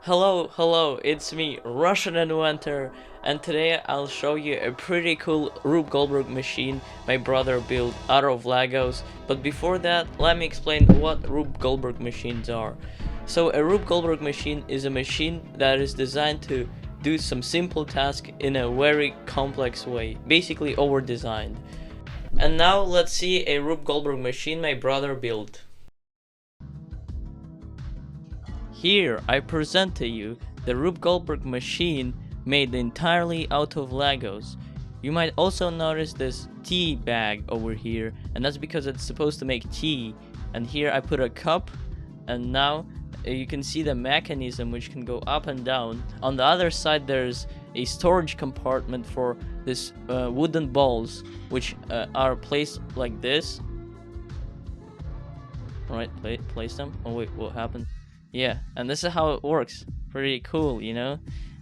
Hello, it's me, Russian Inventor, and today I'll show you a pretty cool Rube Goldberg machine my brother built out of Legos. But before that, let me explain what Rube Goldberg machines are. So a Rube Goldberg machine is a machine that is designed to do some simple task in a very complex way, basically over-designed. And now let's see a Rube Goldberg machine my brother built. Here I present to you the Rube Goldberg machine made entirely out of Legos. You might also notice this tea bag over here, and that's because it's supposed to make tea. And here I put a cup, and now you can see the mechanism which can go up and down. On the other side there's a storage compartment for this wooden balls, which are placed like this. Right, place them. Oh wait, what happened? Yeah, and this is how it works. Pretty cool, you know?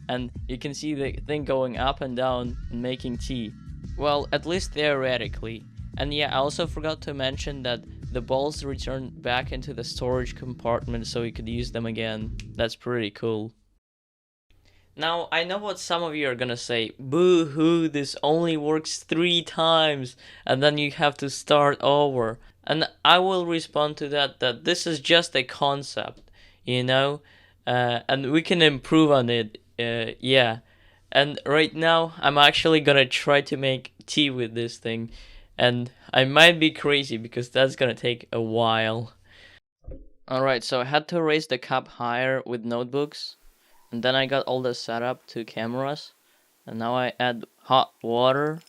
And you can see the thing going up and down and making tea. Well, at least theoretically. And yeah, I also forgot to mention that the balls return back into the storage compartment so you could use them again. That's pretty cool. Now, I know what some of you are gonna say. Boo-hoo, this only works 3 times, and then you have to start over. And I will respond to that this is just a concept. You know, and we can improve on it. Yeah, and right now I'm actually gonna try to make tea with this thing, and I might be crazy because that's gonna take a while. Alright, so I had to raise the cup higher with notebooks, and then I got all the setup to cameras, and now I add hot water.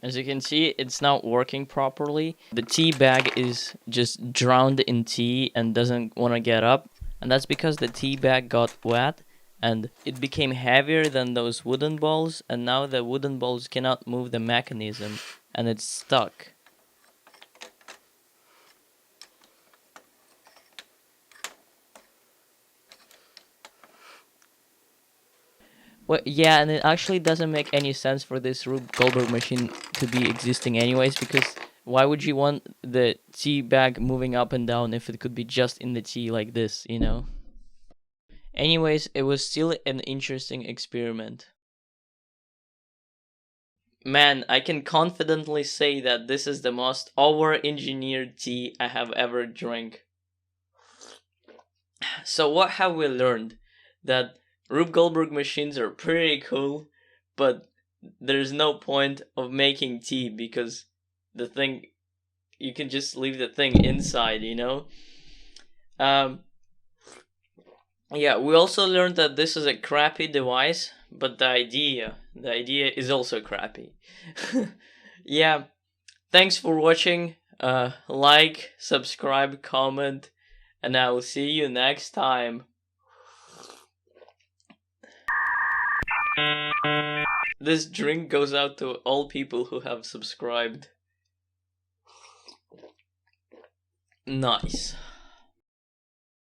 As you can see, it's not working properly. The tea bag is just drowned in tea and doesn't want to get up. And that's because the tea bag got wet and it became heavier than those wooden balls. And now the wooden balls cannot move the mechanism and it's stuck. Well, yeah, and it actually doesn't make any sense for this Rube Goldberg machine to be existing anyways, because why would you want the tea bag moving up and down if it could be just in the tea like this, you know? Anyways, it was still an interesting experiment. Man, I can confidently say that this is the most over-engineered tea I have ever drank. So what have we learned? That Rube Goldberg machines are pretty cool, but there's no point of making tea because the thing, you can just leave the thing inside, you know? Yeah, we also learned that this is a crappy device, but the idea is also crappy. Yeah, thanks for watching. Like, subscribe, comment, and I will see you next time. This drink goes out to all people who have subscribed. Nice.